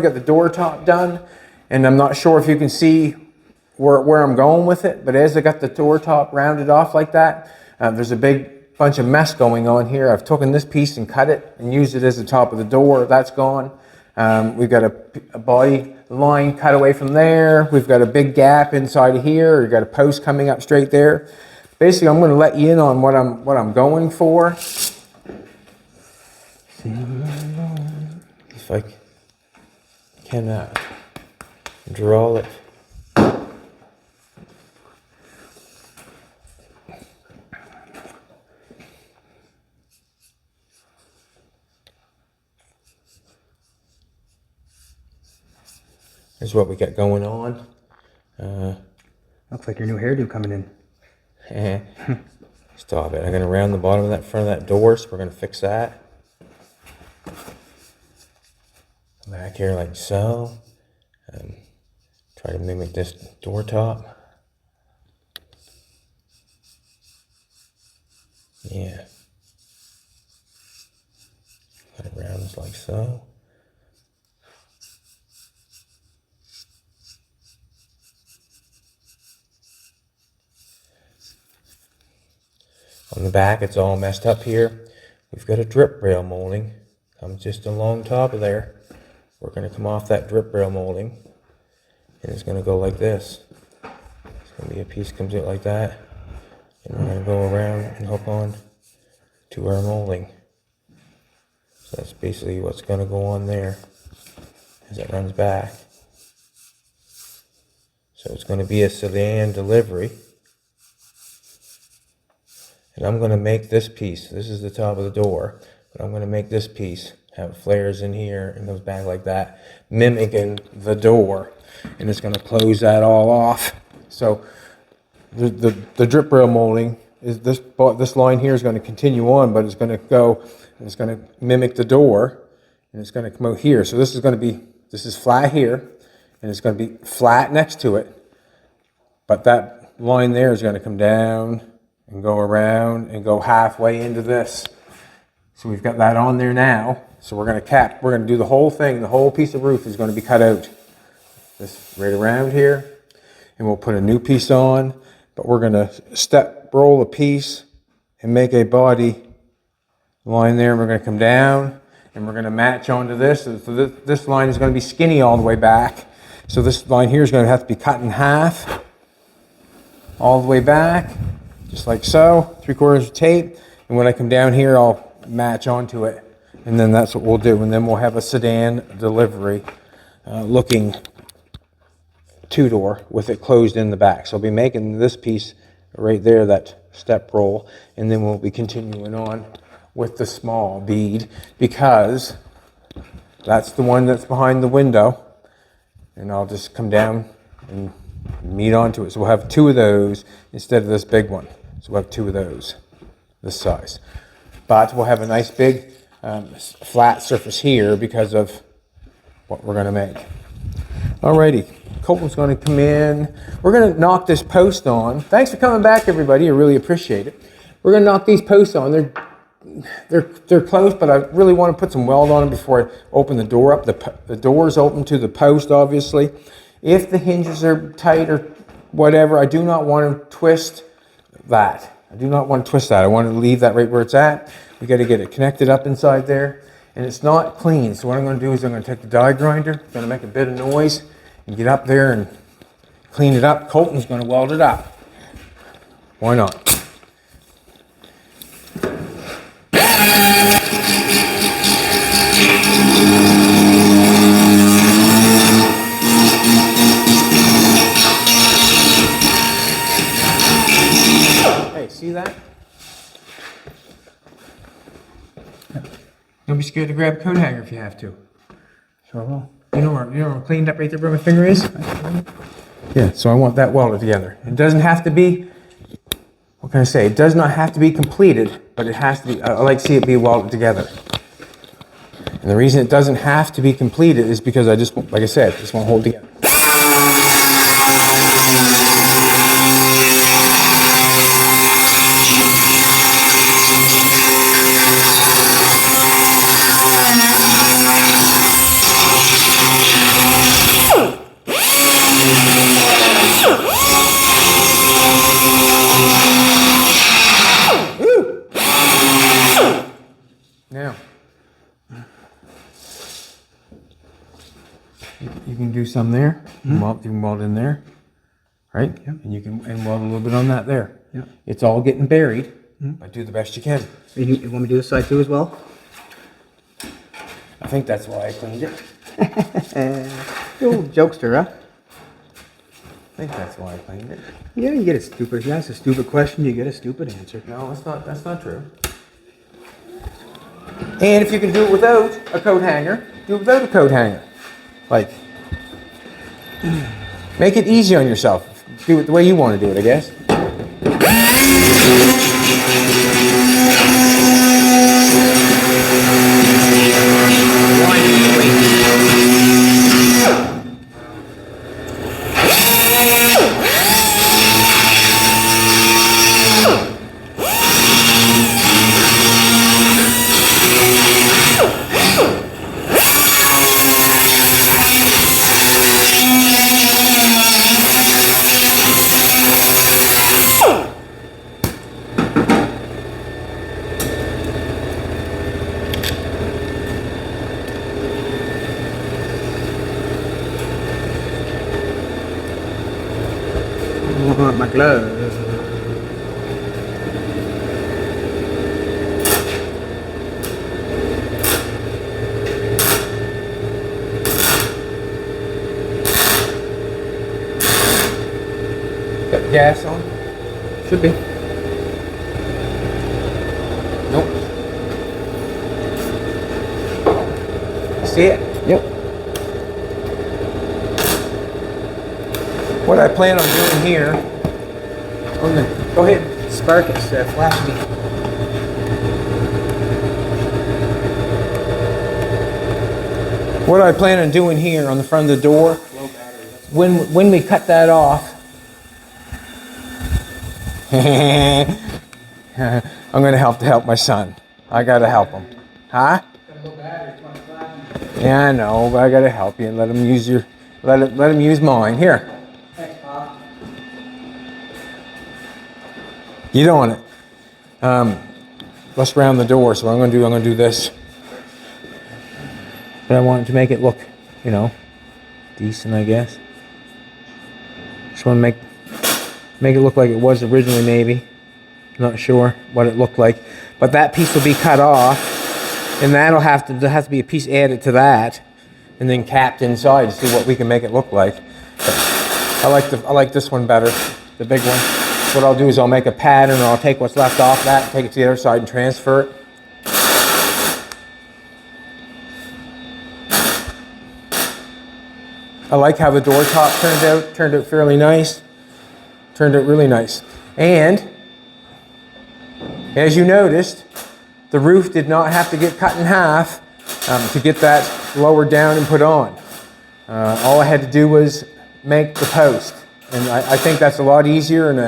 got the door top done, and I'm not sure if you can see where I'm going with it, but as I got the door top rounded off like that, there's a big bunch of mess going on here. I've taken this piece and cut it and used it as the top of the door. That's gone. We've got a body line cut away from there. We've got a big gap inside of here. We've got a post coming up straight there. Basically, I'm going to let you in on what I'm going for. If I can draw it. Here's what we got going on. Looks like your new hairdo coming in. Stop it. I'm going to round the bottom of that front of that door, so we're going to fix that. Back here like so. Try to mimic this door top. Yeah. Kind of round this like so. On the back, it's all messed up here. We've got a drip rail molding. Comes just along top of there. We're going to come off that drip rail molding. And it's going to go like this. It's going to be a piece comes out like that. And we're going to go around and hook on to our molding. So that's basically what's going to go on there as it runs back. So it's going to be a sedan delivery. And I'm going to make this piece, this is the top of the door, but I'm going to make this piece have flares in here and goes back like that, mimicking the door. And it's going to close that all off. So the drip rail molding, is this line here is going to continue on, but it's going to go, and it's going to mimic the door, and it's going to come out here. So this is flat here, and it's going to be flat next to it. But that line there is going to come down and go around and go halfway into this. So we've got that on there now. So we're going to do the whole thing. The whole piece of roof is going to be cut out. This right around here. And we'll put a new piece on. But we're going to step roll a piece and make a body line there. We're going to come down and we're going to match onto this. So this line is going to be skinny all the way back. So this line here is going to have to be cut in half all the way back. Just like so, 3/4 of tape, and when I come down here, I'll match onto it, and then that's what we'll do, and then we'll have a sedan delivery looking two-door with it closed in the back. So I'll be making this piece right there, that step roll, and then we'll be continuing on with the small bead, because that's the one that's behind the window, and I'll just come down and meet onto it. So we'll have two of those instead of this big one. So we'll have two of those, this size. But we'll have a nice big flat surface here because of what we're going to make. Alrighty, Colton's going to come in. We're going to knock this post on. Thanks for coming back, everybody. I really appreciate it. We're going to knock these posts on. They're close, but I really want to put some weld on them before I open the door up. The door is open to the post, obviously. If the hinges are tight or whatever, I do not want to twist that. I do not want to twist that. I want to leave that right where it's at. We got to get it connected up inside there, and it's not clean. So what I'm going to do is I'm going to take the die grinder, I'm going to make a bit of noise, and get up there and clean it up. Colton's going to weld it up. Why not? See that? Don't be scared to grab a coat hanger if you have to. Sure will. You know where cleaned up right there where my finger is? Yeah, so I want that welded together. It doesn't have to be, what can I say? It does not have to be completed, but it has to be, I like to see it be welded together. And the reason it doesn't have to be completed is because I just, like I said, just want to hold it together. You can do some there. You can weld in there, right? Yeah. And you can weld a little bit on that there. Yeah. It's all getting buried, but do the best you can. You want me to do this side too as well? I think that's why I cleaned it. You old jokester, huh? I think that's why I cleaned it. Yeah, you get a stupid. You ask a stupid question, you get a stupid answer. No, that's not true. And if you can do it without a coat hanger, do it without a coat hanger. Like, make it easy on yourself. Do it the way you want to do it, I guess. I want my gloves. Got the gas on? Should be. Nope. See it? Yep. What I plan on doing here, go ahead. Spark it. Flash me. What I plan on doing here on the front of the door, when we cut that off, I'm going to help my son. I got to help him. Huh? Yeah, I know, but I got to help you and let him use let him use mine. Here. Thanks, Pop. You don't want it. Let's round the door. So what I'm going to do this. But I want it to make it look, decent, I guess. Just want to make it look like it was originally, maybe. Not sure what it looked like. But that piece will be cut off, and there'll have to be a piece added to that, and then capped inside to see what we can make it look like. But I like this one better, the big one. What I'll do is I'll make a pattern, and I'll take what's left off that, take it to the other side, and transfer it. I like how the door top turned out fairly nice. Turned out really nice. And, as you noticed, the roof did not have to get cut in half to get that lowered down and put on. All I had to do was make the post. And I think that's a lot easier and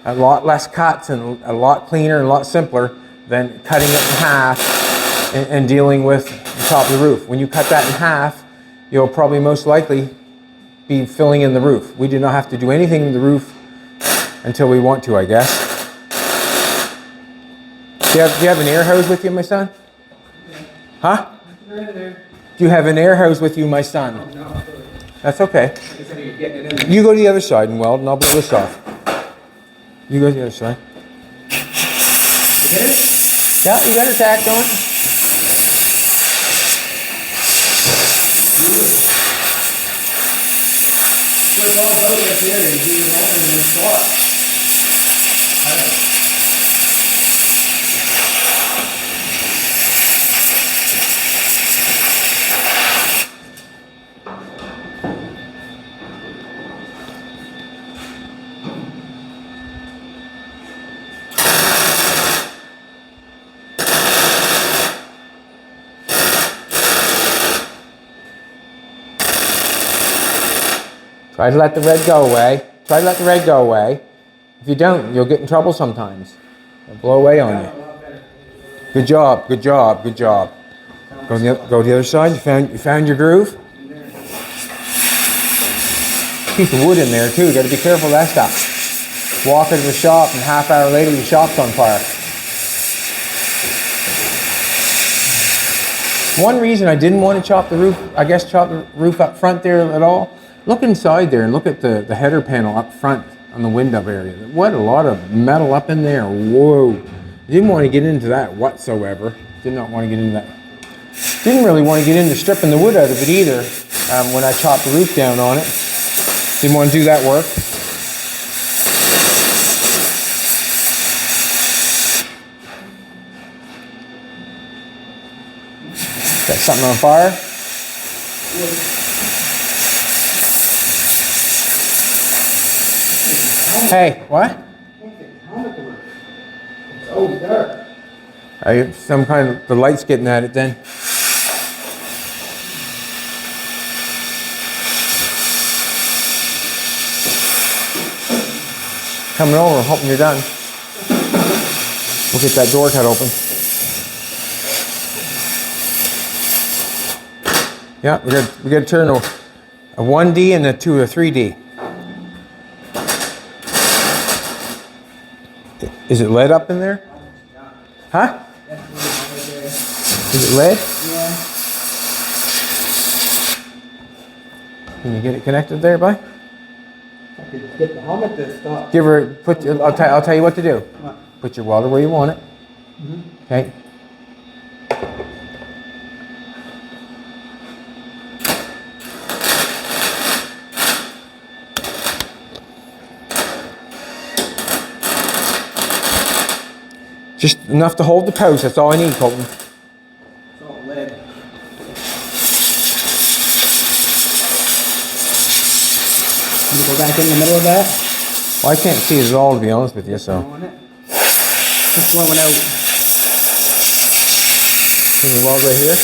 a lot less cuts and a lot cleaner and a lot simpler than cutting it in half and dealing with the top of the roof. When you cut that in half, you'll probably most likely be filling in the roof. We do not have to do anything to the roof until we want to, I guess. Do you have an air hose with you, my son? Huh? Do you have an air hose with you, my son? No. That's okay. You go to the other side and weld, and I'll blow this off. You go to the other side. You get it? Yeah, you got it tacked on. First of all, go right there and do it over in this spot. Try to let the red go away. Try to let the red go away. If you don't, you'll get in trouble sometimes. It'll blow away on you. Good job, good job, good job. Go to the other side. You found your groove? Piece of wood in there too. You got to be careful of that stuff. Walk into the shop and a half hour later your shop's on fire. One reason I didn't want to chop the roof, I guess chop the roof up front there at all, look inside there and look at the header panel up front on the window area. What a lot of metal up in there. Whoa. Didn't want to get into that whatsoever. Did not want to get into that. Didn't really want to get into stripping the wood out of it either when I chopped the roof down on it. Didn't want to do that work. Got something on fire? Hey, what? It's always dark. Some kind of, the light's getting at it then. Coming over, hoping you're done. We'll get that door cut open. Yeah, we got to turn a 1D and a 3D. Is it lead up in there? Huh? Is it lead? Yeah. Can you get it connected there, bud? I could get the helmet to stop. Give her, I'll tell you what to do. Put your welder where you want it. Okay. Just enough to hold the post, that's all I need, Colton. It's all lead. Can you go back in the middle of that? Well, I can't see it at all, to be honest with you, so. It's blowing out. Can you weld right here?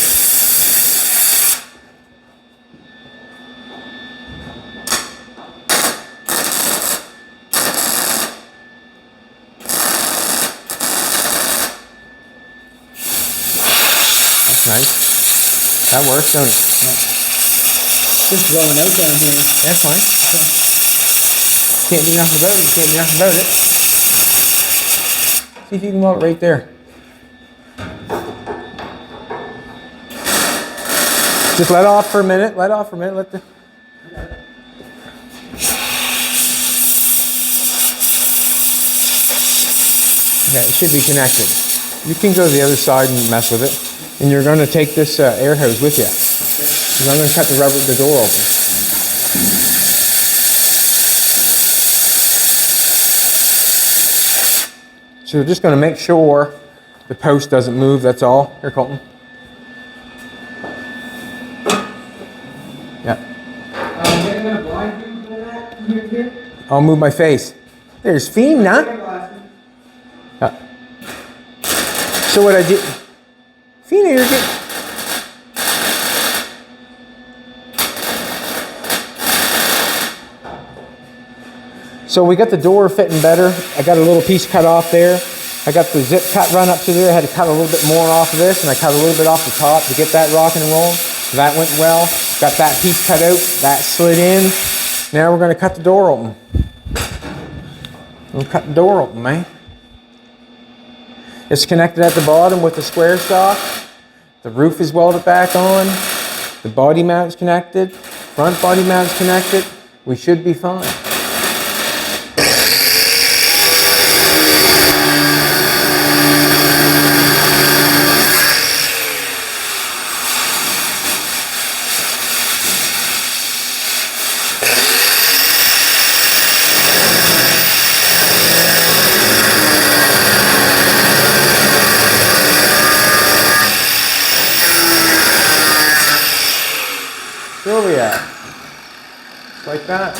Nice. That works, don't it? Just blowing out down here. That's fine. Can't do nothing about it. Can't do nothing about it. See if you can weld it right there. Just let off for a minute. Let off for a minute. Let the. Okay, it should be connected. You can go to the other side and mess with it. And you're going to take this air hose with you. And I'm going to cut the door open. So we're just going to make sure the post doesn't move, that's all. Here, Colton. Yeah. I'll move my face. There's Fiend, huh? Yeah. So what I did... Fina, you're good. So we got the door fitting better. I got a little piece cut off there. I got the zip cut run up to there. I had to cut a little bit more off of this, and I cut a little bit off the top to get that rocking and rolling. So that went well. Got that piece cut out. That slid in. Now we're going to cut the door open. We'll cut the door open, man. It's connected at the bottom with the square stock. The roof is welded back on. The body mount is connected. Front body mount is connected. We should be fine. Where are we at? Just like that.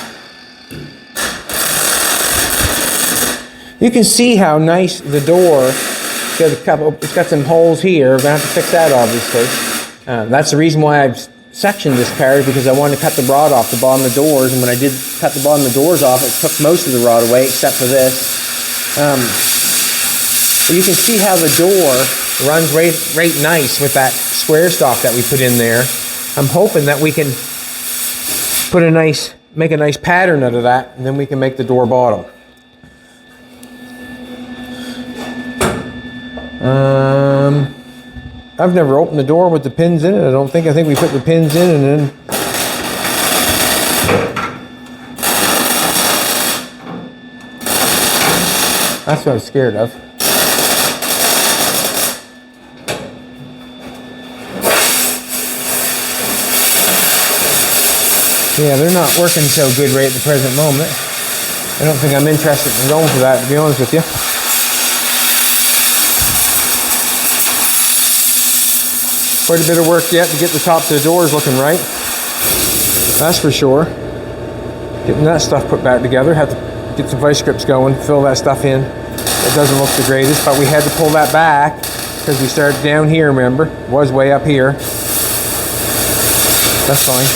You can see how nice the door. It's got some holes here. We're gonna have to fix that, obviously. That's the reason why I've sectioned this car, because I wanted to cut the rod off the bottom of the doors. And when I did cut the bottom of the doors off, it took most of the rod away, except for this. You can see how the door runs right nice with that square stock that we put in there. I'm hoping that we can make a nice pattern out of that, and then we can make the door bottom. I've never opened the door with the pins in it. I think we put the pins in and then. That's what I was scared of. Yeah, they're not working so good right at the present moment. I don't think I'm interested in going for that, to be honest with you. Quite a bit of work yet to get the tops of the doors looking right. That's for sure. Getting that stuff put back together. Have to get some vice grips going, fill that stuff in. It doesn't look the greatest, but we had to pull that back because we started down here, remember? It was way up here. That's fine.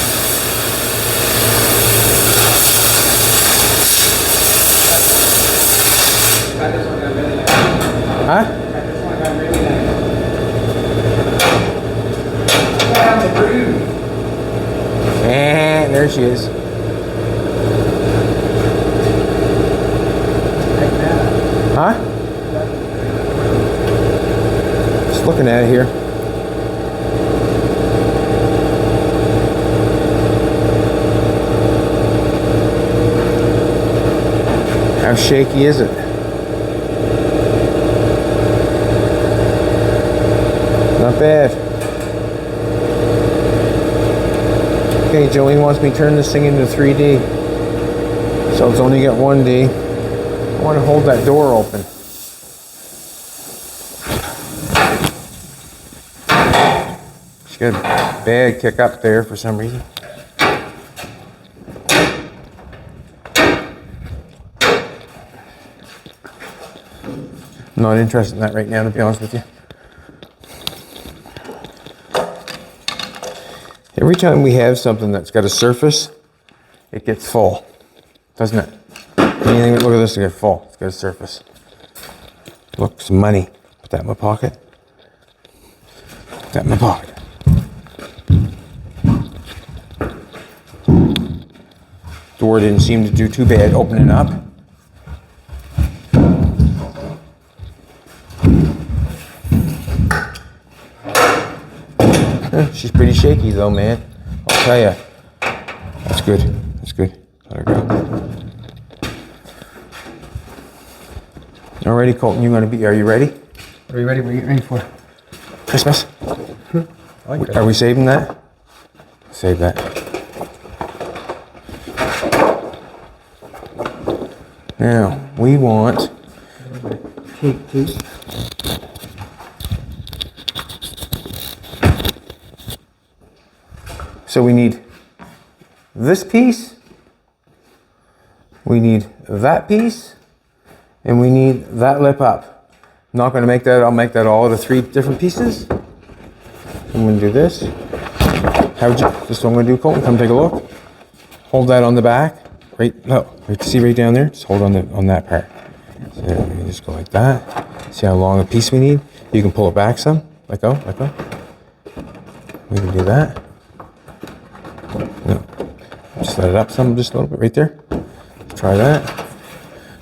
Huh? And there she is. Huh? Just looking at it here. How shaky is it? Not bad. Okay, Joey wants me to turn this thing into 3D. So it's only got 1D. I want to hold that door open. She got a bad kick up there for some reason. I'm not interested in that right now, to be honest with you. Every time we have something that's got a surface, it gets full, doesn't it? Anything, look at this, it gets full. It's got a surface. Look, some money. Put that in my pocket. Put that in my pocket. Door didn't seem to do too bad opening up. She's pretty shaky though, man. I'll tell you. That's good. That's good. Let her go. Alrighty, Colton, are you ready? Are you ready? What are you ready for? Christmas? I like Christmas. Are we saving that? Save that. Now, we want... Take two. So we need this piece, we need that piece, and we need that lip up. I'm not going to make that, I'll make that all out of 3 different pieces. I'm going to do this. This is what I'm going to do, Colton. Come take a look. Hold that on the back. See right down there? Just hold on that part. So you just go like that. See how long a piece we need? You can pull it back some. Let go. We can do that. No. Just let it up some, just a little bit right there. Try that.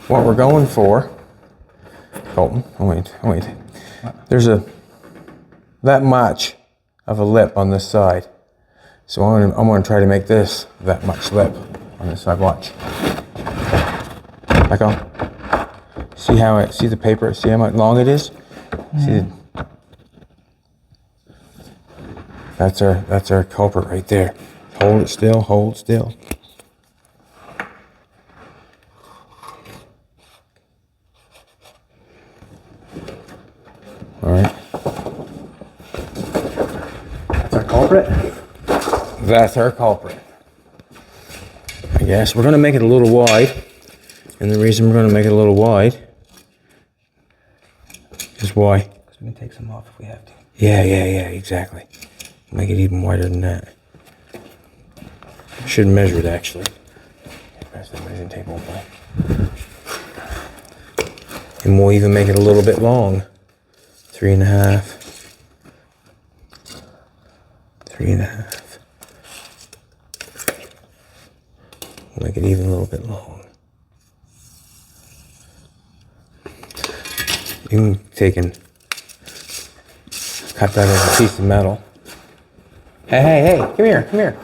What we're going for, Colton, wait. There's that much of a lip on this side. So I'm going to try to make this that much lip on this side. Watch. Let go. See the paper? See how much long it is? See that's our culprit right there. Hold it still, hold still. All right. That's our culprit? That's our culprit. I guess we're going to make it a little wide. And the reason we're going to make it a little wide is why? Because we can take some off if we have to. Yeah, exactly. Make it even wider than that. Should measure it actually. Pass that measuring tape over. And we'll even make it a little bit long. 3.5. 3.5. We'll make it even a little bit long. You can take and cut that as a piece of metal. Hey, come here, come here.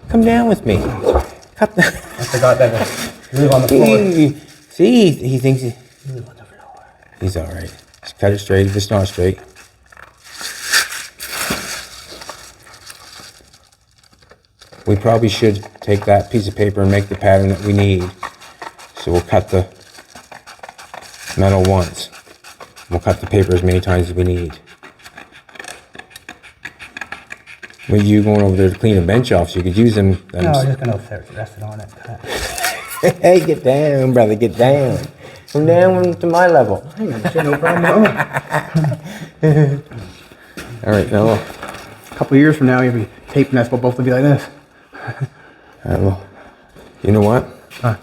Come down with me. Cut that. I forgot that you live on the floor. See, he thinks You live on the floor. he's all right. Just cut it straight if it's not straight. We probably should take that piece of paper and make the pattern that we need. So we'll cut the metal once. We'll cut the paper as many times as we need. With you going over there to clean a bench off, so you could use them. No, I'm just gonna rest it on it. Hey, get down, brother, get down. Come down to my level. Hang on, sure, no problem at all. All right, now. A couple of years from now, you'll be taping us, we'll both be like this. Well, you know what? Huh.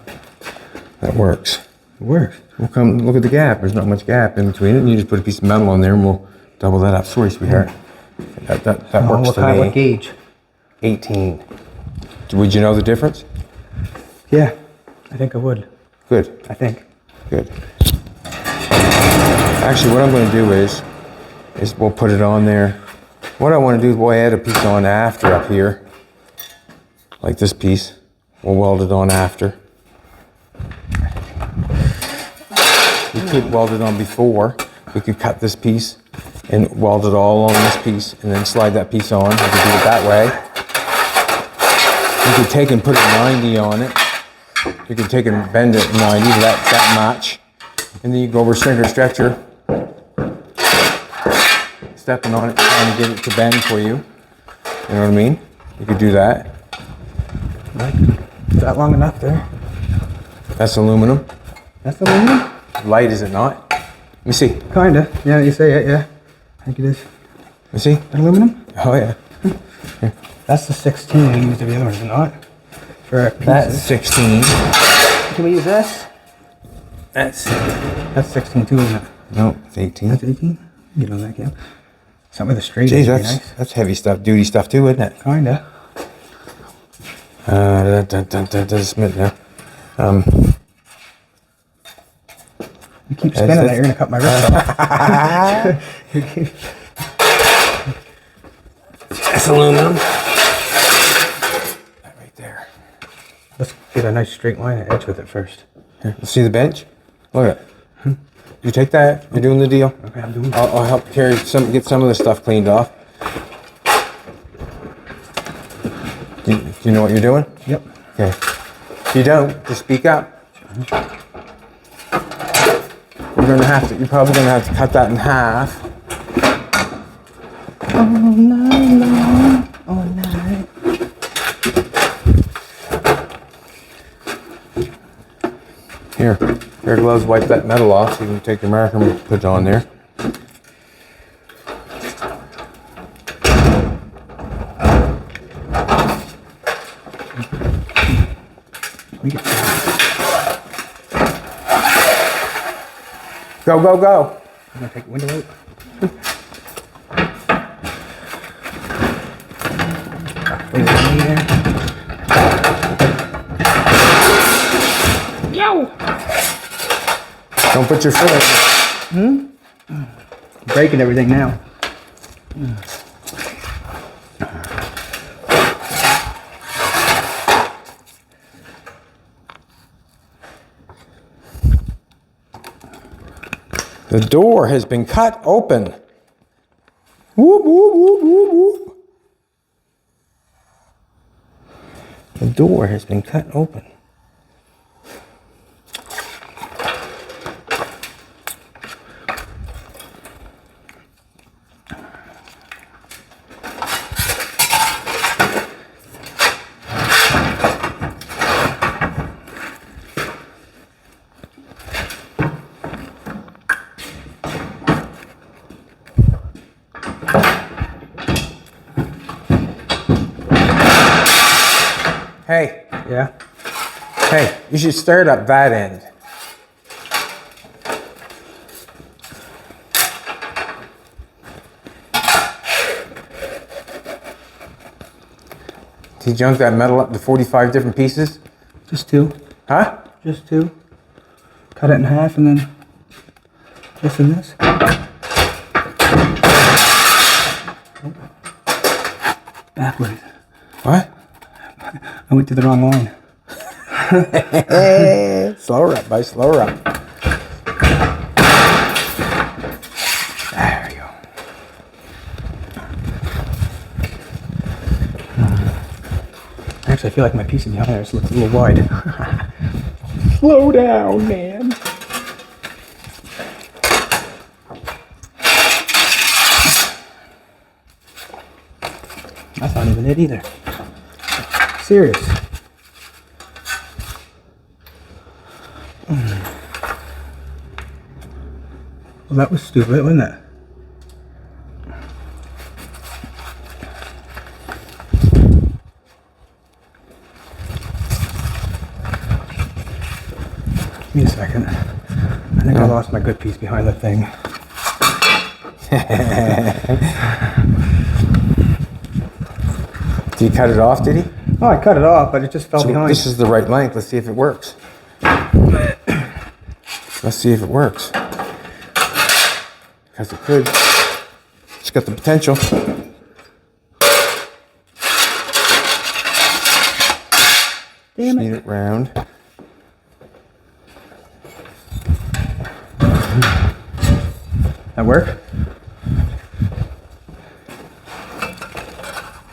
That works. It works. We'll come look at the gap. There's not much gap in between it. And you just put a piece of metal on there, and we'll double that up. Sorry, sweetheart. That works What to kind, me. what gauge? 18. Would you know the difference? Yeah, I think I would. Good. I think. Good. Actually, what I'm going to do is we'll put it on there. What I want to do is we'll add a piece on after up here, like this piece. We'll weld it on after. We could weld it on before. We could cut this piece and weld it all on this piece and then slide that piece on. We could do it that way. You could take and put a 90 on it. You could take and bend it 90 to that match. And then you go over stretcher, stepping on it, trying to get it to bend for you. You know what I mean? You could do that. Right. Is that long enough there? That's aluminum. That's aluminum? Light, is it not? Let me see. Kinda. Yeah, you say it, yeah. I think it is. Let me see. Aluminum? Oh yeah. That's the 16 we used to the other one, is it not? For our That's pieces. 16. Can we use this? That's... That's 16 too, isn't it? No, it's 18. That's 18? Get on that, Cam. Something with a straight Geez, edge would be that's nice. that's heavy stuff, duty stuff too, isn't it? Kinda. Just a minute now. You keep spinning that, you're gonna cut my wrist off. That's aluminum. That right there. Let's get a nice straight line and edge with it first. Here, let's see the bench. Look at it. You take that. You're doing the deal. Okay, I'm doing I'll help carry get some of the stuff cleaned off. Do you know what you're doing? Yep. Okay. If you don't, just speak up. You're probably gonna have to cut that in half. All night long, all night. Here, pair of gloves, wipe that metal off so you can take your marker and put it on there. We get Go, go, go. I'm gonna take the window out. Wait, is it me there? Yo! Don't put your foot. Breaking everything now. The door has been cut open. Whoop, whoop, whoop, whoop, whoop. The door has been cut open. Hey, Yeah? hey, you should start up that end. Did you junk that metal up to 45 different pieces? Just two. Huh? Just two. Cut it in half and then this and this. Backwards. What? I went to the wrong line. Slow her up, buddy. Slow her up. There we go. Actually, I feel like my piece behind there looks a little wide. Slow down, man. That's not even it either. Serious. Well, that was stupid, wasn't it? Give me a second. I think I lost my good piece behind the thing. Did he cut it off, did he? Oh, I cut it off, but it just fell So behind. this is the right length. Let's see if it works. Let's see if it works. Because it could. It's got the potential. Damn Need it round. That work?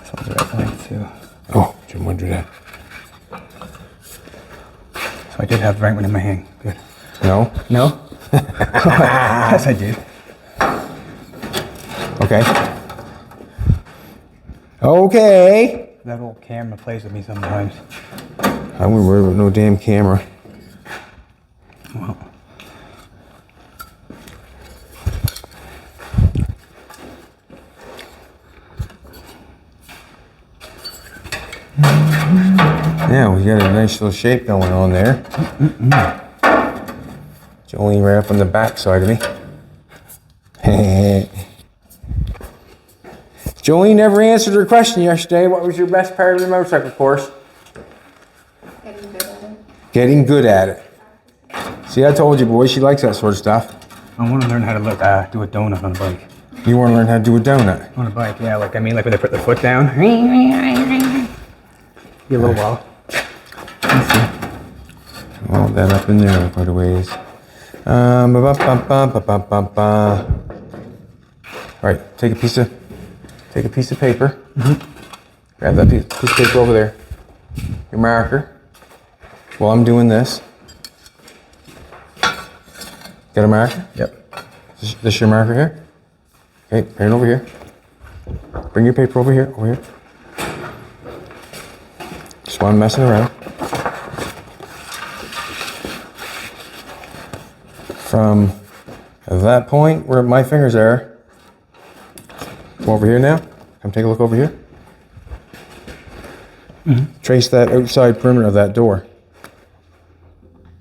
This one's the right length too. Oh, Jim wondered that. So I did have the right one in my hand. Good. No? No? Yes, I did. Okay. Okay. That old camera plays with me sometimes. I wouldn't worry with no damn camera. Well, Yeah, we got a nice little shape going on there. It's only right up on the back side of me. Jolene never answered her question yesterday. What was your best part of the motorcycle course? Getting good at it. Getting good at it. See, I told you, boy, she likes that sort of stuff. I want to learn how to do a donut on a bike. You want to learn how to do a donut? On a bike, yeah. Like when they put the foot down. Be a little while. Let's see. All that up in there quite a ways. All right, take a piece of paper. Grab that piece of paper over there. Your marker. While I'm doing this. Got a marker? Yep. This your marker here? Okay, bring it over here. Bring your paper over here, Just while I'm messing around. From that point where my fingers are, come over here now. Come take a look over here. Trace that outside perimeter of that door.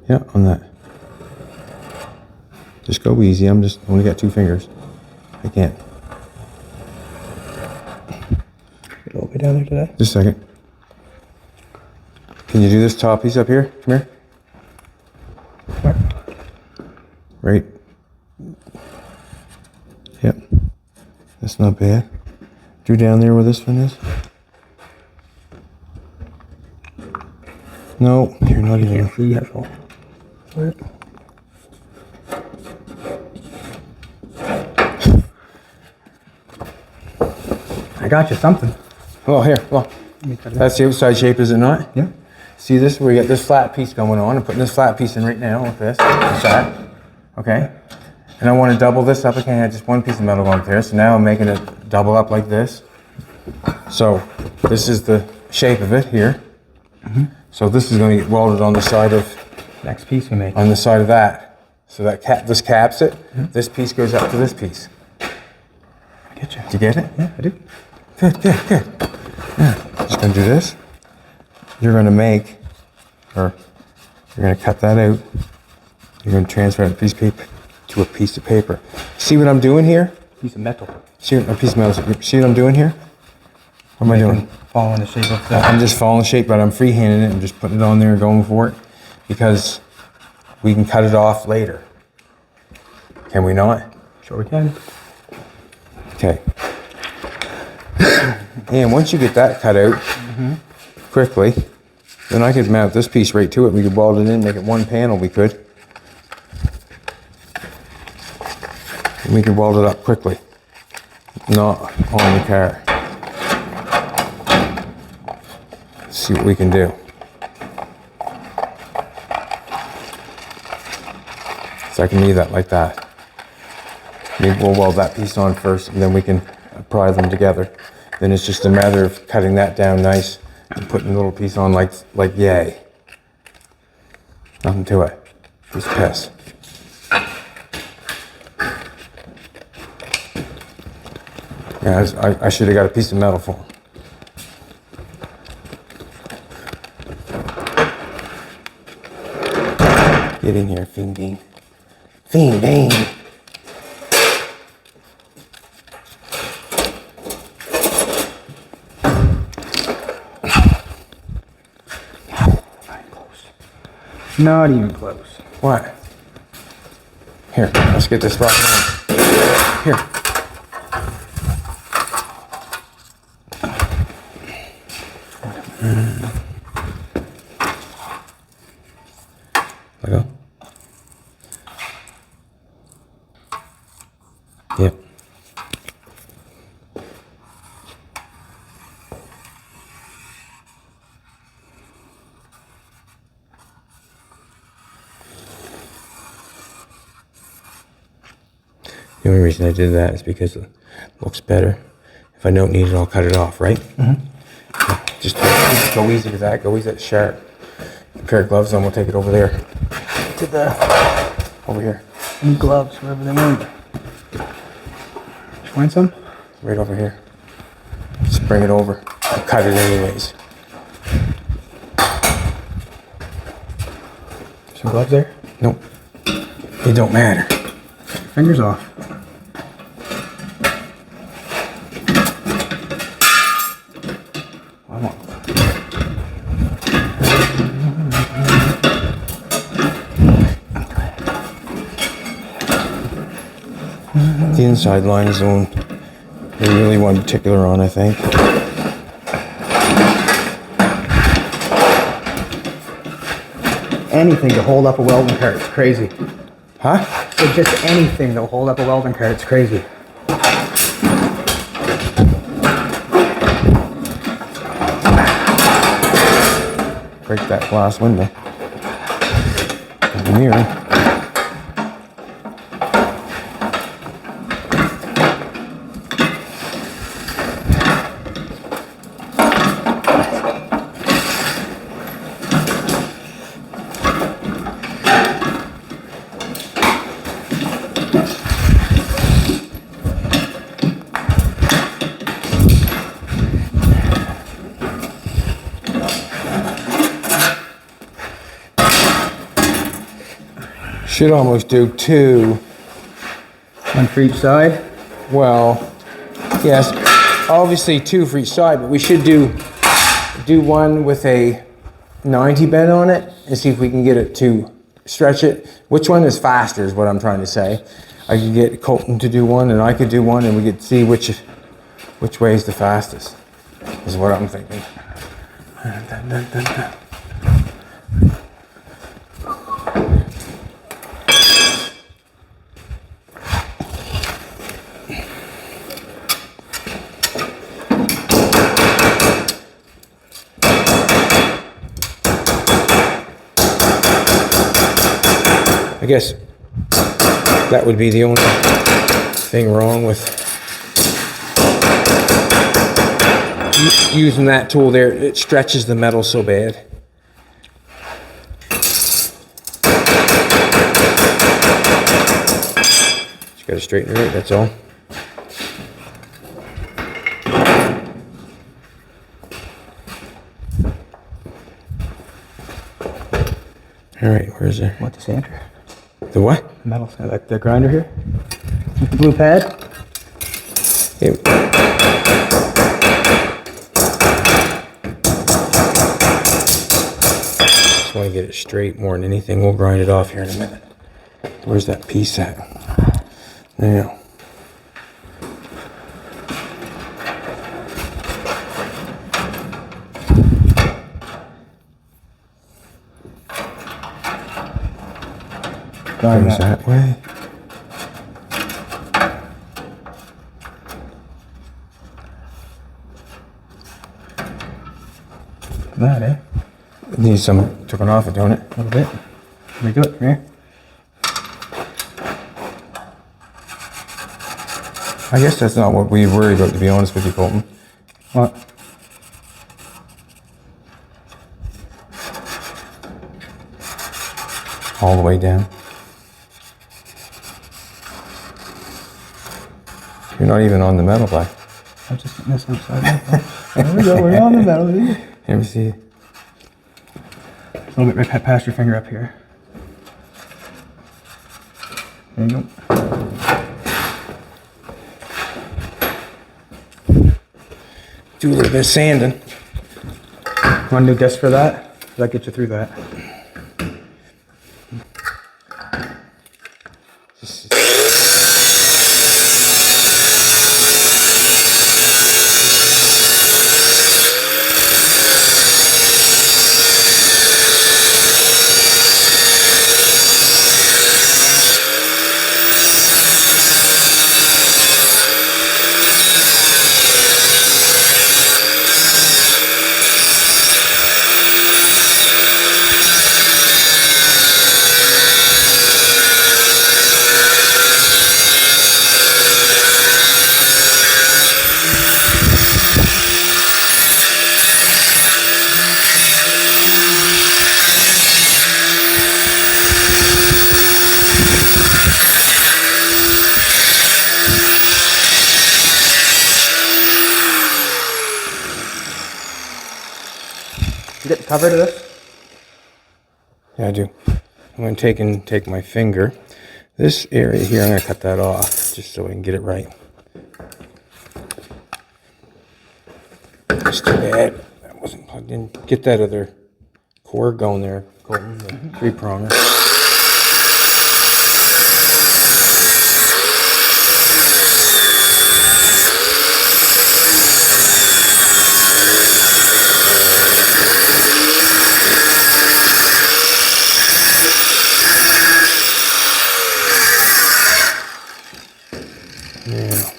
Yeah, on that. Just go easy. I only got 2 fingers. I can't. Get all the way down there today. Just a second. Can you do this top piece up here? Come here. What? Right. Yep. That's not bad. Do down there where this one is. No, you're not even. See, that's all. What? I got you something. Oh, here, look. That's the outside shape, is it not? Yeah. See this? We got this flat piece going on. I'm putting this flat piece in right now with this. Like that. Okay. And I want to double this up. I can't have just one piece of metal going there. So now I'm making it double up like this. So this is the shape of it here. So this is going to get welded on the side of Next piece we make. on the side of that. So that this caps it. This piece goes up to this piece. I get you. Do you get it? Yeah, I do. Good. Yeah. Just gonna do this. You're gonna make, or you're gonna cut that out. You're gonna transfer that piece of paper to a piece of paper. See what I'm doing here? Piece of metal. See what, a piece of metal. See what I'm doing here? What am I doing? Following the shape of the. I'm just following the shape, but I'm freehanding it. I'm just putting it on there and going for it because we can cut it off later. Can we not? Sure we can. Okay. And once you get that cut out quickly, then I could mount this piece right to it. We could weld it in, make it one panel, we could. And we could weld it up quickly, not on the car. Let's see what we can do. So I can leave that like that. Maybe we'll weld that piece on first and then we can pry them together. Then it's just a matter of cutting that down nice and putting a little piece on like yay. Nothing to it. Just piss. Yeah, I should have got a piece of metal for him. Get in here, Fiend Bean. Fiend Bean! Not even close. What? Here, let's get this rocking on. Here. Let go. Yep. The only reason I did that is because it looks better. If I don't need it, I'll cut it off, right? Mm-hmm. Just go easy with that. Go easy, that's sharp. A pair of gloves on, we'll take it over there. To the Over here. new gloves, wherever they went. Did you find some? Right over here. Just bring it over. I'll cut it anyways. Some gloves there? Nope. It don't matter. Fingers off. I want The inside line is the one they really want particular on, I think. anything to hold up a welding cart. It's crazy. Huh? So just anything that'll hold up a welding cart. It's crazy. Break that glass window. And the mirror. Should almost do two. One for each side. Well, yes, obviously two for each side, but we should do one with a 90 bend on it and see if we can get it to stretch it. Which one is faster is what I'm trying to say. I could get Colton to do one and I could do one and we could see which way is the fastest, is what I'm thinking. Dun, dun, dun, dun. I guess that would be the only thing wrong with using that tool there. It stretches the metal so bad. Just gotta straighten it out, that's all. All right, where's there? What, the sander? The what? Metal sander, like the grinder here? With the blue pad? Yeah. Just want to get it straight more than anything. We'll grind it off here in a minute. Where's that piece at? Now. Drawing Goes that way. That, eh? It needs some taken off it, don't it? A little bit. Let me do it. Come here. I guess that's not what we worry about, to be honest with you, Colton. What? All the way down. You're not even on the metal black. I'm just getting this outside. There we go. We're on the metal. Let me see. A little bit right past your finger up here. There you go. Do a little bit of sanding. Want a new disc for that? Does that get you through that? You get the cover to this? Yeah, I do. I'm going to take my finger. This area here, I'm going to cut that off just so I can get it right. It's too bad that wasn't plugged in. Get that other cord going there, Colton, the three-pronger. Yeah.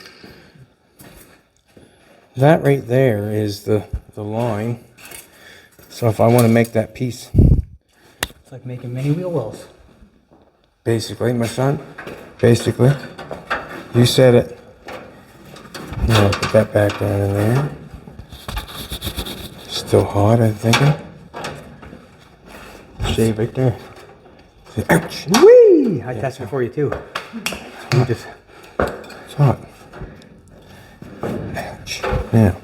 That right there is the line. So if I want to make that piece, It's like making mini wheel wells. basically, my son, basically, you said it. Now put that back down in there. Still hot, I'm thinking. Shave right there. Ouch! Whee! I tested for you too. You just It's hot. Ouch. Now,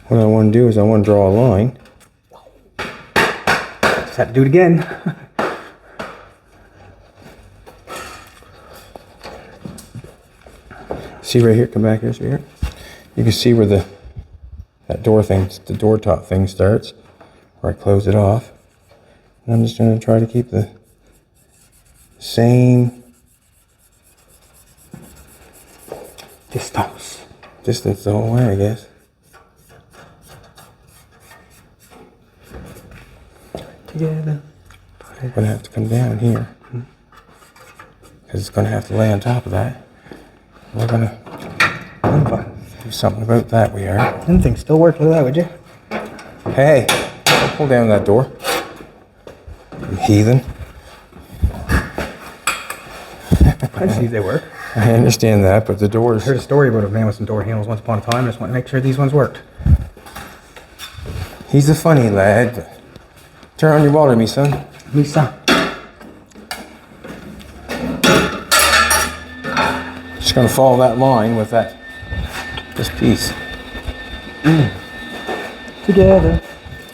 what I want to do is I want to draw a line. had to do it again. See right here, come back here, see here. You can see where that door thing, the door top thing starts, where I close it off. And I'm just going to try to keep the same distance the whole way, I guess. Together. I'm going to have to come down here, because it's going to have to lay on top of that. We're going to do something about that, we are. Them things still work like that, would you? Hey, don't pull down that door, you heathen. I see they work. I understand that, but the doors... I heard a story about a man with some door handles once upon a time. I just want to make sure these ones worked. He's a funny lad, but turn on your water, me son. Lisa. Just gonna follow that line with this piece. Together.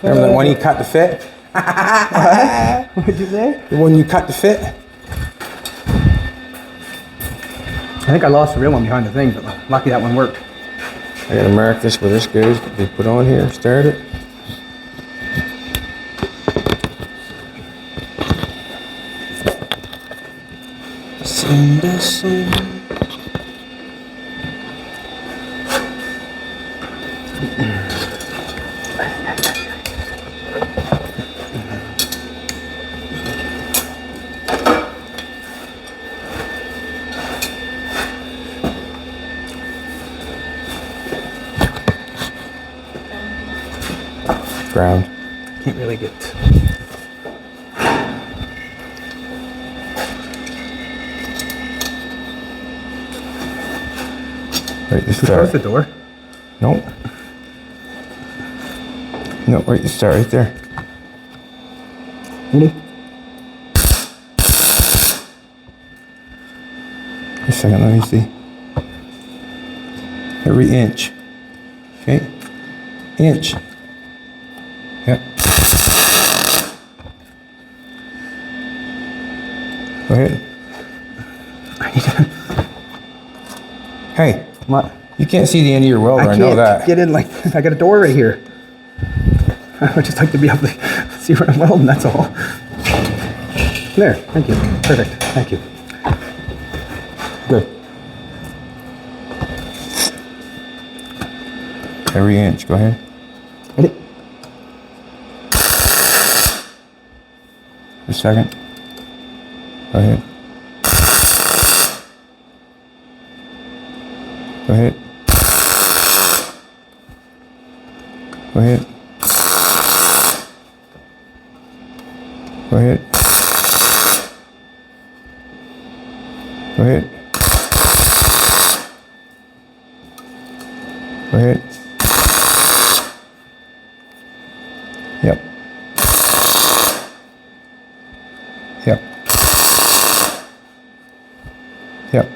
Remember that one you cut to fit? What did you say? The one you cut to fit? I think I lost the real one behind the thing, but lucky that one worked. I gotta mark this where this goes. They put on here, start it. Sing the song. ground. Can't really get. Right to Close start. the door. Nope. No, right to start right there. Ready? A second, let me see. Every inch. Okay. Inch. Yep. Go ahead. I need to. Hey, What? you can't see the end of your welder, I know can't that. get in like this. I got a door right here. I would just like to be able to see where I'm welding, that's all. There, thank you. Perfect, thank you. Good. Every inch, go ahead. Ready? A second. Go ahead. Go ahead. Go ahead. Go ahead. Go ahead. Go ahead. Yep. Yep. Yep.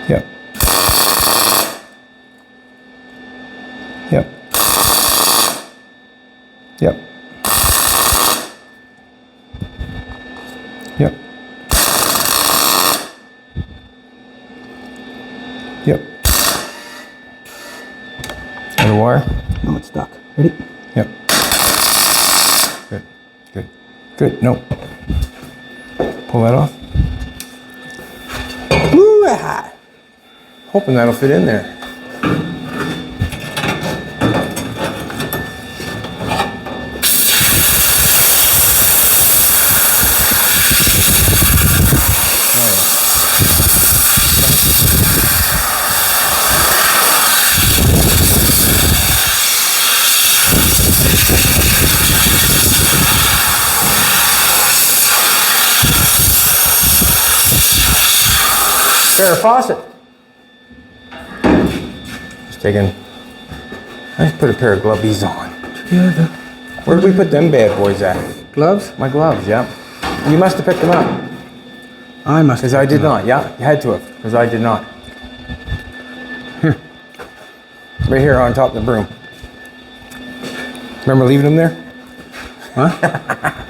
Yep. Yep. Yep. Yep. Yep. Got a wire? No, it's stuck. Ready? Yep. Good. Good. Good. No. Pull that off. Woo-ah! Hoping that'll fit in there. Spare faucet. Just taking. I put a pair of glovies on. Together. Where'd we put them bad boys at? Gloves? My gloves, yep. You must have picked them up. I must. Because I did not, yeah. You had to have, because I did not. Here. Right here on top of the broom. Remember leaving them there? What?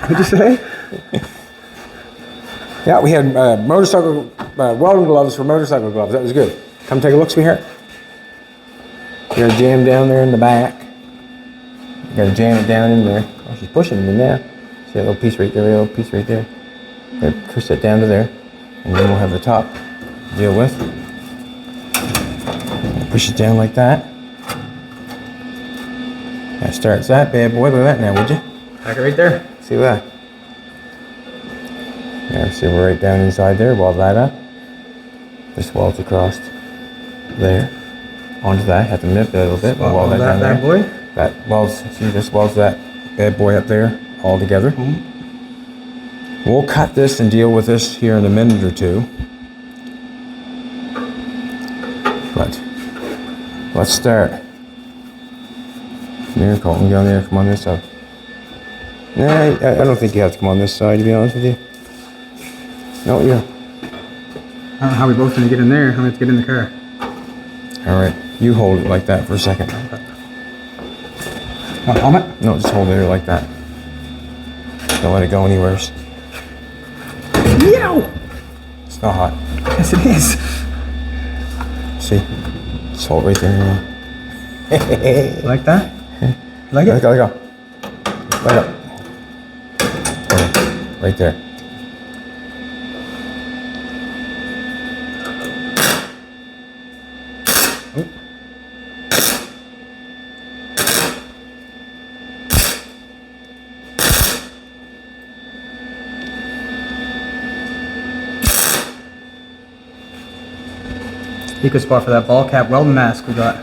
What'd you say? Yeah, we had motorcycle, welding gloves for motorcycle gloves. That was good. Come take a look, sweetheart. You got a jam down there in the back. You got to jam it down in there. Oh, she's pushing me now. See that little piece right there, little piece right there. Gotta push that down to there. And then we'll have the top to deal with. Push it down like that. That starts that bad boy. Look at that now, would you? Back it right there. See that? Yeah, see we're right down inside there, weld that up. This welds across there. Onto that, have to nip it a little bit. We'll weld that down there. Bad boy. That welds, see this welds that bad boy up there all together. We'll cut this and deal with this here in a minute or two. But let's start. Come here, Colton, get on there, come on this side. Nah, I don't think you have to come on this side, to be honest with you. No, yeah. I don't know how we both gonna get in there. I'm gonna have to get in the car. All right, you hold it like that for a second. Want a helmet? No, just hold it there like that. Don't let it go anywhere. Yow! It's not hot. Yes, it is. See? Just hold it right there. Like that? Like it? Let go, let go. Let go. Okay, right there. Be a good spot for that ball cap welding mask we got.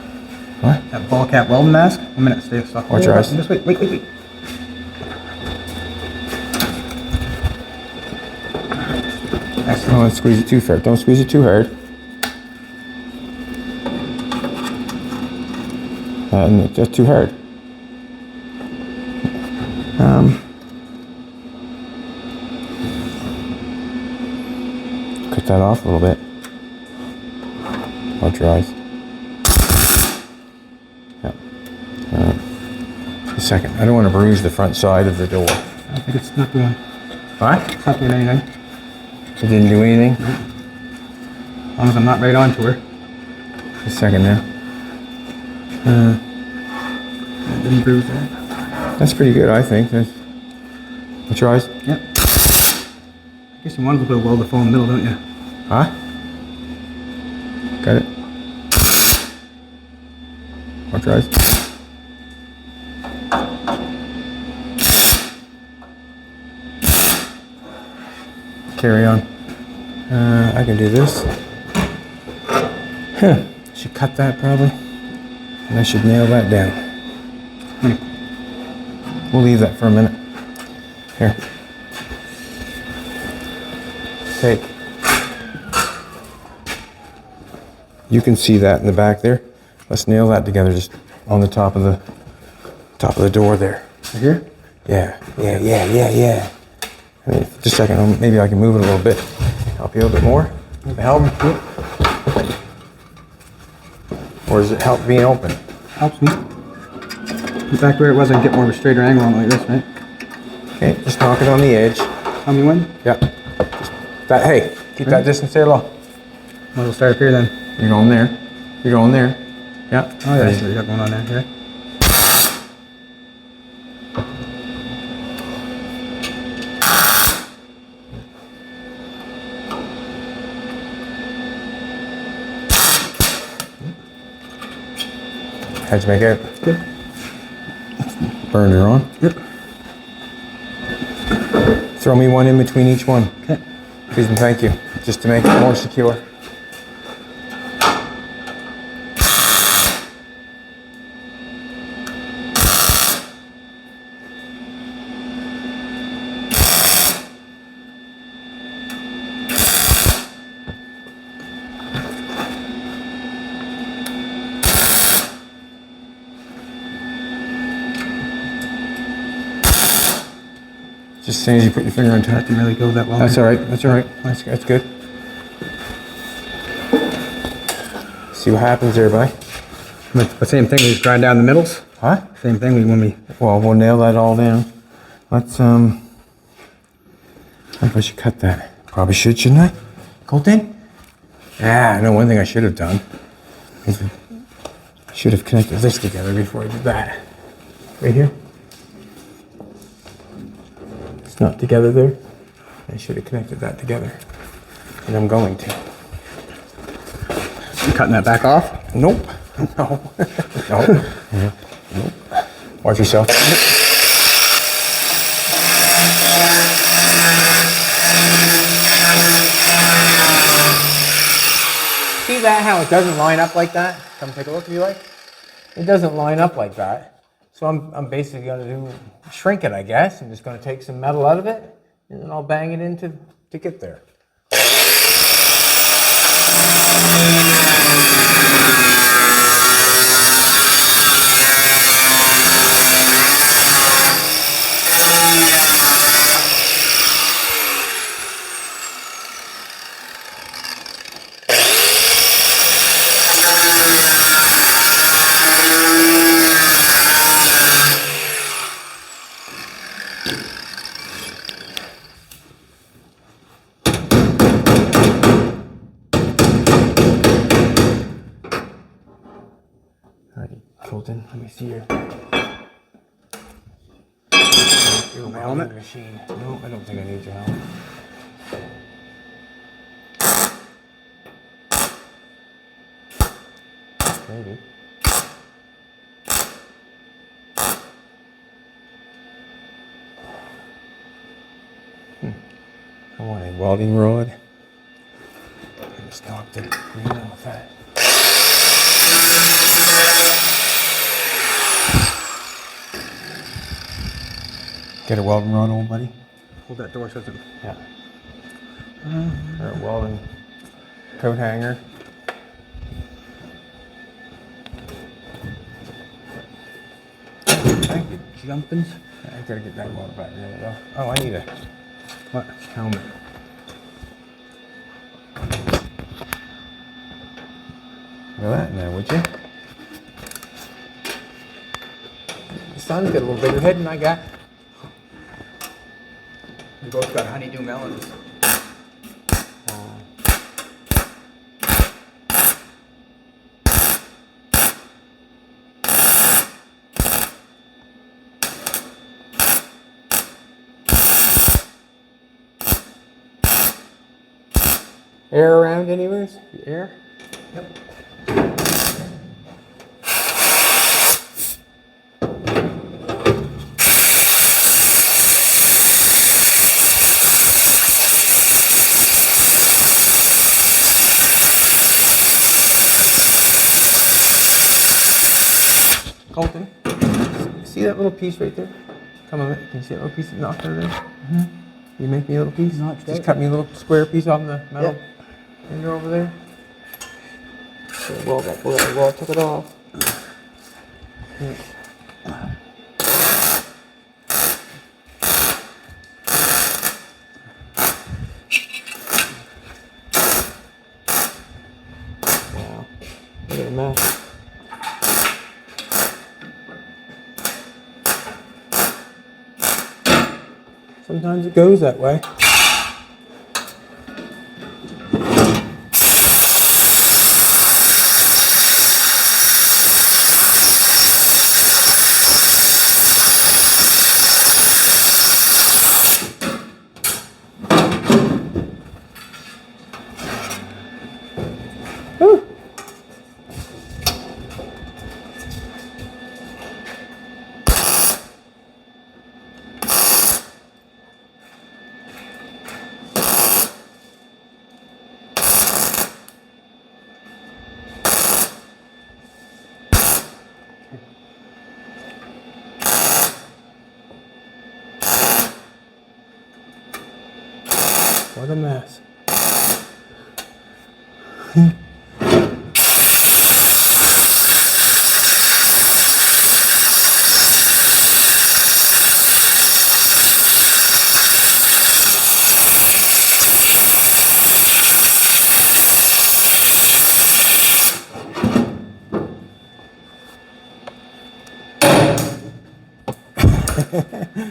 What? That ball cap welding mask. 1 minute, stay stop. Watch your eyes. Just wait. Excellent. Don't squeeze it too far. Don't squeeze it too hard. And just too hard. Cut that off a little bit. Watch your eyes. Yeah. A second. I don't want to bruise the front side of the door. I think it's not doing. What? It's not doing anything. It didn't do anything? As long as I'm not right onto her. A second now. It didn't bruise that. That's pretty good, I think. Watch your eyes. Yep. I guess you want a little bit of weld to fall in the middle, don't you? Huh? Got it. Watch your eyes. Carry on. I can do this. Huh. Should cut that probably. And I should nail that down. We'll leave that for a minute. Here. Take. You can see that in the back there. Let's nail that together just on the top of the door there. Right here? Yeah. I mean, just a second, maybe I can move it a little bit. Help you a little bit more. Help? Or does it help being open? Helps me. Get back where it was, I can get more of a straighter angle on it like this, right? Okay, just knock it on the edge. Tell me when. Yep. That, hey, keep that distance there low. Well, we'll start up here then. You're going there. You're going there. Yeah. Oh yeah, that's what you got going on there. Yeah. How'd you make it? Good. Burner on. Yep. Throw me one in between each one. Okay. Please and thank you. Just to make it more secure. Just as soon as you put your finger on top. That didn't really go that well. That's all right. That's all right. That's good. See what happens there, buddy. But same thing, we just grind down the middles. Huh? Same thing when we. Well, we'll nail that all down. Let's I think I should cut that. Probably should, shouldn't I? Colton? Yeah, I know one thing I should have done. I should have connected this together before I did that. Right here. It's not together there. I should have connected that together. And I'm going to. You cutting that back off? Nope. No. No. Yeah. Nope. Watch yourself. See that, how it doesn't line up like that? Come take a look if you like. It doesn't line up like that. So I'm basically going to shrink it, I guess. I'm just going to take some metal out of it, and then I'll bang it in to get there. Colton, let me see your helmet machine. No, I don't think I need your helmet. Maybe. I want a welding rod. I just knocked it. What are you doing with that? Get a welding rod on, buddy. Hold that door so it doesn't. Yeah. Or a welding coat hanger. Thank you. Jumpins. I gotta get that motor back there though. Oh, I need a What? helmet. Look at that now, would you? The son's got a little bigger head than I got. We both got honeydew melons. Air around anywheres? Air? Yep. Colton, see that little piece right there? Come on, can you see that little piece of knocked out of there? Mm-hmm. You make me a little piece? Just cut me a little square piece off the metal finger over there. Weld that, weld, took it off. Wow, look at the mess. Sometimes it goes that way. Whew. What a mess.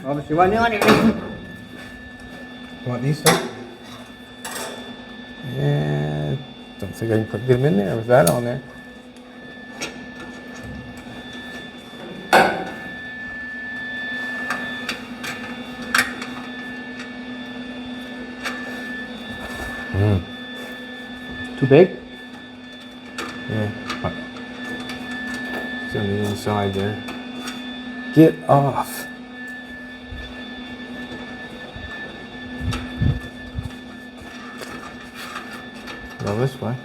Well, if you want anything. Want these stuff? Yeah, don't think I can get them in there with that on there. Too big? Yeah. It's on the inside there. Get off. Go this way.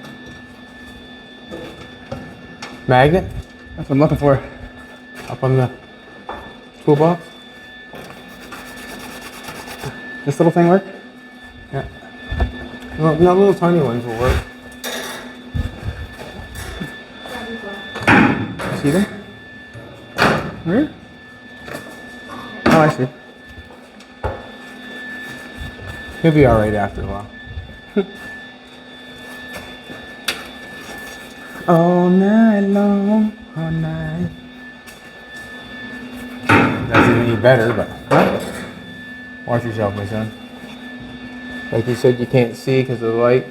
Magnet That's what I'm looking for. up on the toolbox. This little thing work? Yeah. No, little tiny ones will work. See them? Where? Oh, I see. He'll be all right after a while. All night long, all night. Doesn't any better, but watch yourself, my son. Like you said, you can't see because of the light.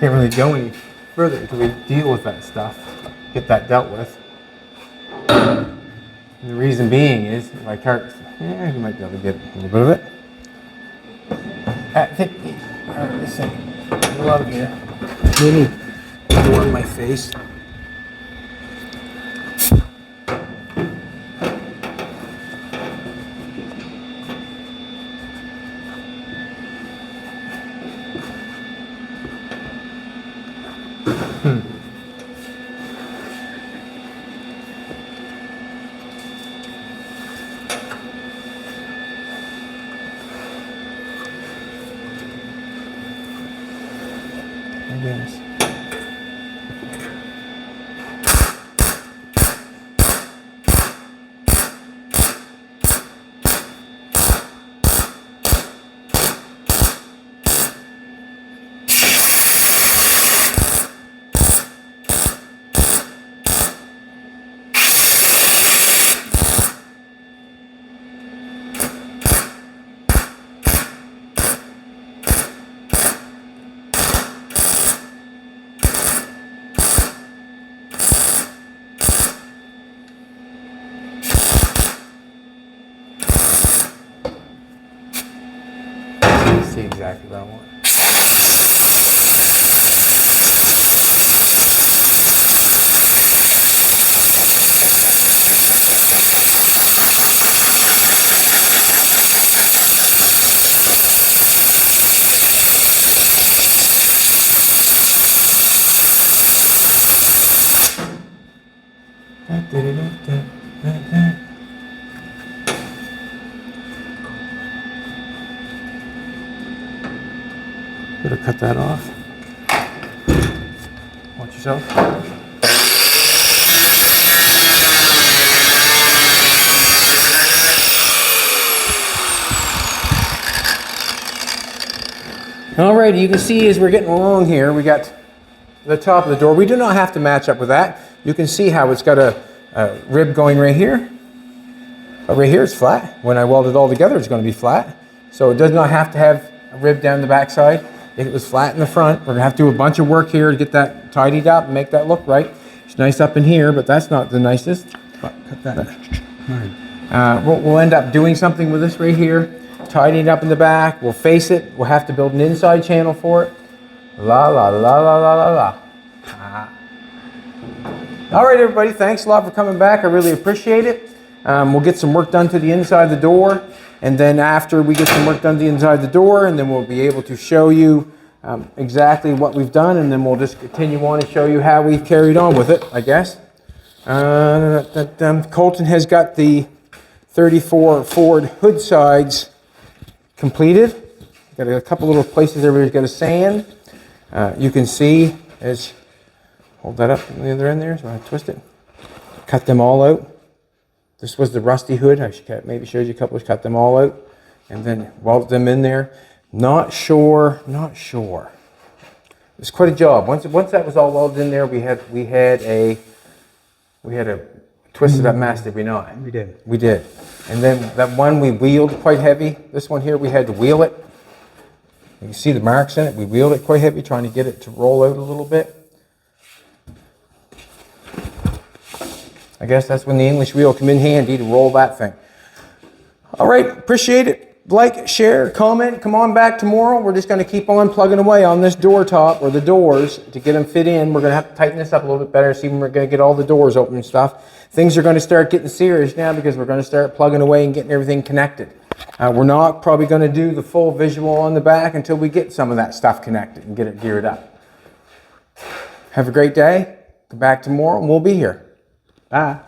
Can't really go any further until we deal with that stuff. Get that dealt with. And the reason being is, if I start, yeah, you might be able to get a little bit of it. I think, this thing, a lot here. Maybe more in my face. I guess. See exactly what I want. Better cut that off. Watch yourself. Alright, you can see as we're getting along here, we got the top of the door. We do not have to match up with that. You can see how it's got a rib going right here. But right here it's flat. When I weld it all together, it's going to be flat. So it does not have to have a rib down the back side. If it was flat in the front, we're going to have to do a bunch of work here to get that tidied up and make that look right. It's nice up in here, but that's not the nicest. Cut that. We'll end up doing something with this right here, tidying it up in the back. We'll face it. We'll have to build an inside channel for it. La la la la la la la. All right, everybody. Thanks a lot for coming back. I really appreciate it. We'll get some work done to the inside of the door. And then after we get some work done to the inside the door, and then we'll be able to show you exactly what we've done, and then we'll just continue on and show you how we've carried on with it, I guess. Colton has got the 34 Ford hood sides completed. Got a couple little places there where he's got a sand. You can see as, hold that up on the other end there, so I twist it. Cut them all out. This was the rusty hood. I should maybe showed you a couple. Cut them all out, and then welded them in there. Not sure. It was quite a job. Once that was all welded in there, we had a twisted up mast, did we not? We did. We did. And then that one we wheeled quite heavy. This one here we had to wheel it. You can see the marks in it. We wheeled it quite heavy, trying to get it to roll out a little bit. I guess that's when the English wheel come in handy to roll that thing. All right, appreciate it. Like, share, comment. Come on back tomorrow. We're just going to keep on plugging away on this door top or the doors to get them fit in. We're going to have to tighten this up a little bit better, see when we're going to get all the doors open and stuff. Things are going to start getting serious now because we're going to start plugging away and getting everything connected. We're not probably going to do the full visual on the back until we get some of that stuff connected and get it geared up. Have a great day. Come back tomorrow and we'll be here. Bye.